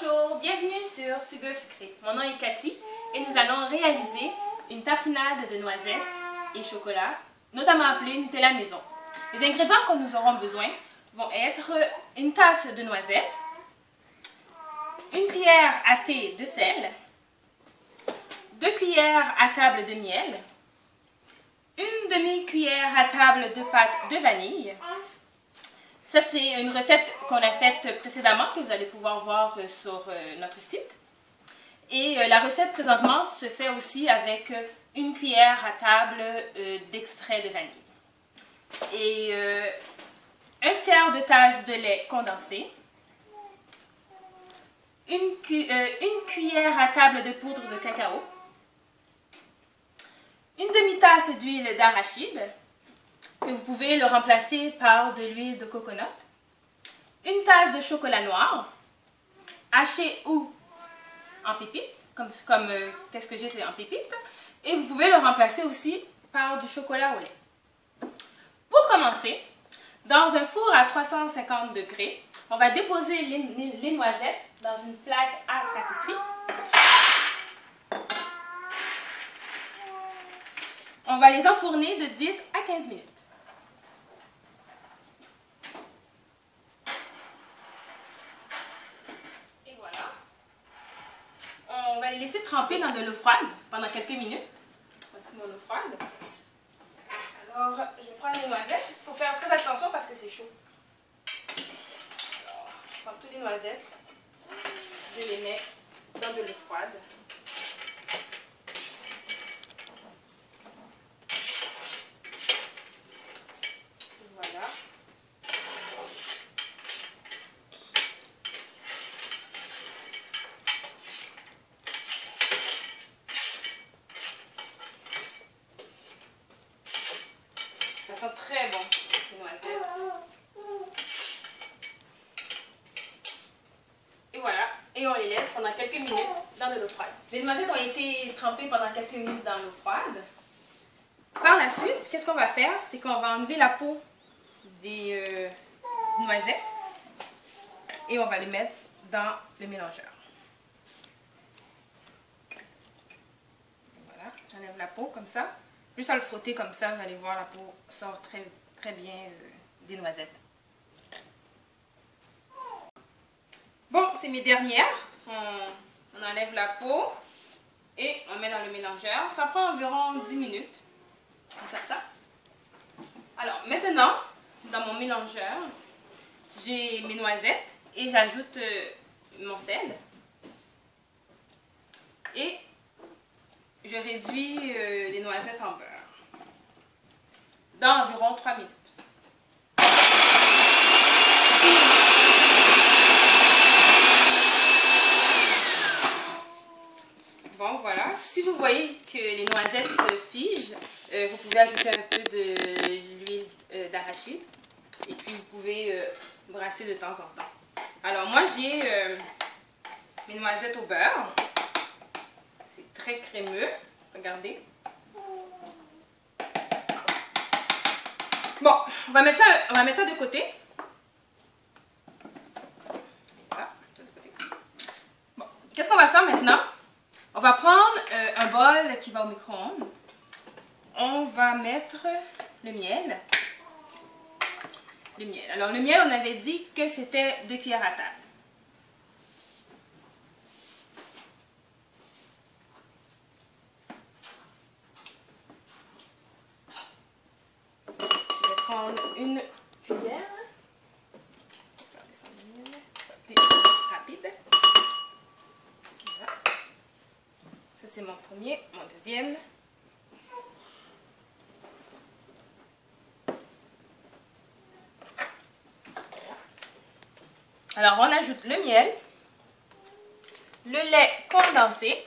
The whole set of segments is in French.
Bonjour, bienvenue sur Sugar Sucré. Mon nom est Cathy et nous allons réaliser une tartinade de noisettes et chocolat, notamment appelée Nutella maison. Les ingrédients que nous aurons besoin vont être une tasse de noisettes, une cuillère à thé de sel, 2 cuillères à table de miel, une demi-cuillère à table de pâte de vanille. Ça, c'est une recette qu'on a faite précédemment, que vous allez pouvoir voir sur notre site. Et la recette présentement se fait aussi avec une cuillère à table d'extrait de vanille. Et un tiers de tasse de lait condensé. Une cuillère à table de poudre de cacao. Une demi-tasse d'huile d'arachide, que vous pouvez le remplacer par de l'huile de coconut. Une tasse de chocolat noir, haché ou en pépites, comme qu'est-ce que j'ai, c'est en pépites. Et vous pouvez le remplacer aussi par du chocolat au lait. Pour commencer, dans un four à 350 degrés, on va déposer les noisettes dans une plaque à pâtisserie. On va les enfourner de 10 à 15 minutes. Et voilà. On va les laisser tremper dans de l'eau froide pendant quelques minutes. Voici mon eau froide. Alors, je prends les noisettes. Il faut faire très attention parce que c'est chaud. Alors, je prends toutes les noisettes. Je les mets dans de l'eau froide. Voilà. Ça sent très bon, les noisettes. Et voilà. Et on les laisse pendant quelques minutes dans de l'eau froide. Les noisettes ont été trempées pendant quelques minutes dans l'eau froide. Par la suite, qu'est-ce qu'on va faire? C'est qu'on va enlever la peau des noisettes et on va les mettre dans le mélangeur. Voilà, j'enlève la peau comme ça. Juste à le frotter comme ça, vous allez voir, la peau sort très bien des noisettes. Bon, c'est mes dernières. On enlève la peau et on met dans le mélangeur. Ça prend environ 10 minutes. On va faire ça. Alors, maintenant, dans mon mélangeur, j'ai mes noisettes et j'ajoute mon sel. Et je réduis les noisettes en beurre dans environ 3 minutes. Bon, voilà. Si vous voyez que les noisettes figent, vous pouvez ajouter un peu de l'huile d'arachide et puis vous pouvez brasser de temps en temps. Alors moi j'ai mes noisettes au beurre. C'est très crémeux. Regardez. Bon, on va mettre ça de côté. Voilà, ça de côté. Bon, qu'est-ce qu'on va faire maintenant? On va prendre un bol qui va au micro-ondes. On va mettre le miel. Le miel. Alors le miel, on avait dit que c'était 2 cuillères à table. Je vais prendre une cuillère. Je vais faire descendre le miel. Plus rapide. Voilà. Ça c'est mon premier, mon deuxième. Alors, on ajoute le miel, le lait condensé,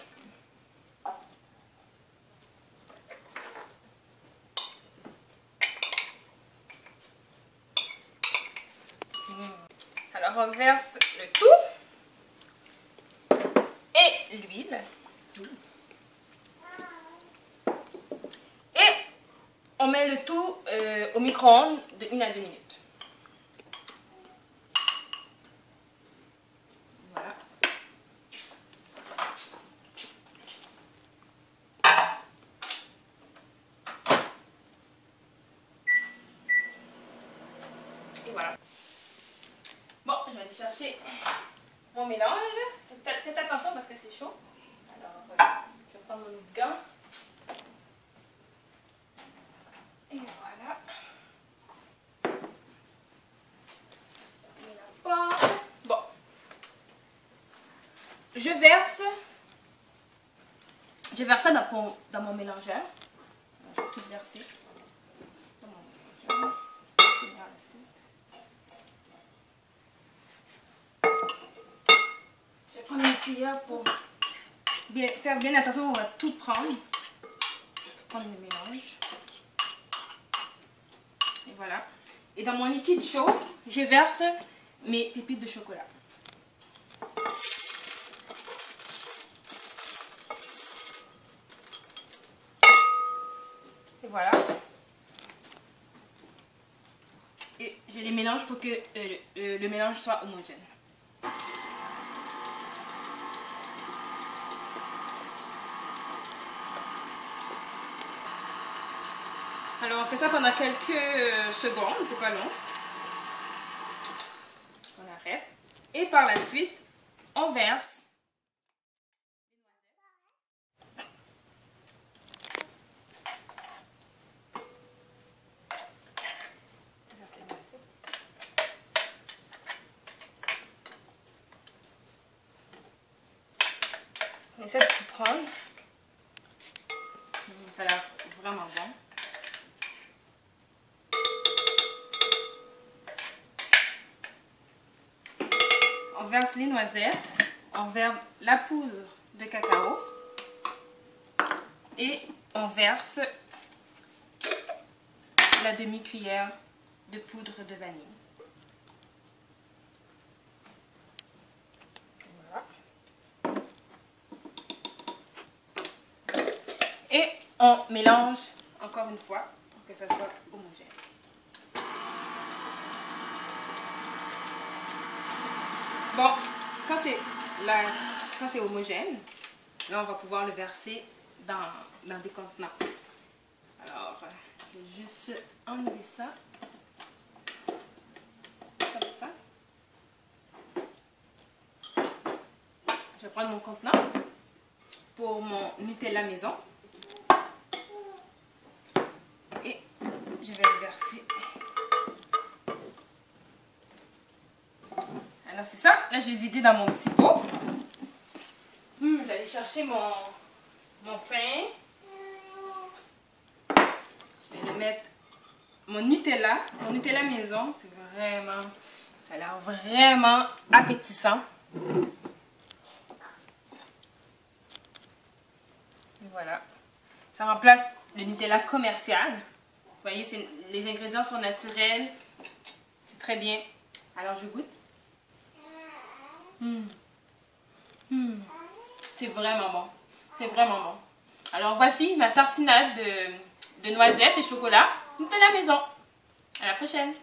alors on verse le tout et l'huile et on met le tout au micro-ondes de 1 à 2 minutes. Et voilà. Bon, je vais aller chercher mon mélange. Faites attention parce que c'est chaud. Alors, je vais prendre mon autre gant. Et voilà. Et la porte. Bon. Je verse ça dans mon mélangeur. Je vais tout verser dans mon mélangeur. Je vais prendre une cuillère pour faire bien attention. On va tout prendre. Prendre le mélange. Et voilà. Et dans mon liquide chaud, je verse mes pépites de chocolat. Et voilà. Et je les mélange pour que le mélange soit homogène. Alors on fait ça pendant quelques secondes, c'est pas long. On arrête. Et par la suite, on verse on essaie de tout prendre. Ça a l'air vraiment bon. On verse les noisettes, on verse la poudre de cacao et on verse la demi-cuillère de poudre de vanille. Et on mélange encore une fois pour que ça soit homogène. Bon, quand c'est homogène, là on va pouvoir le verser dans des contenants. Alors, je vais juste enlever ça. Comme ça. Je vais prendre mon contenant pour mon Nutella maison. Et je vais le verser. Alors c'est ça. Là, j'ai vidé dans mon petit pot. Je vais aller chercher mon pain. Je vais le mettre. Mon Nutella maison. C'est vraiment... Ça a l'air vraiment appétissant. Et voilà. Ça remplace le Nutella commercial. Vous voyez, les ingrédients sont naturels. C'est très bien. Alors, je goûte. C'est vraiment bon. C'est vraiment bon. Alors, voici ma tartinade de noisettes et chocolat Nutella maison. À la prochaine.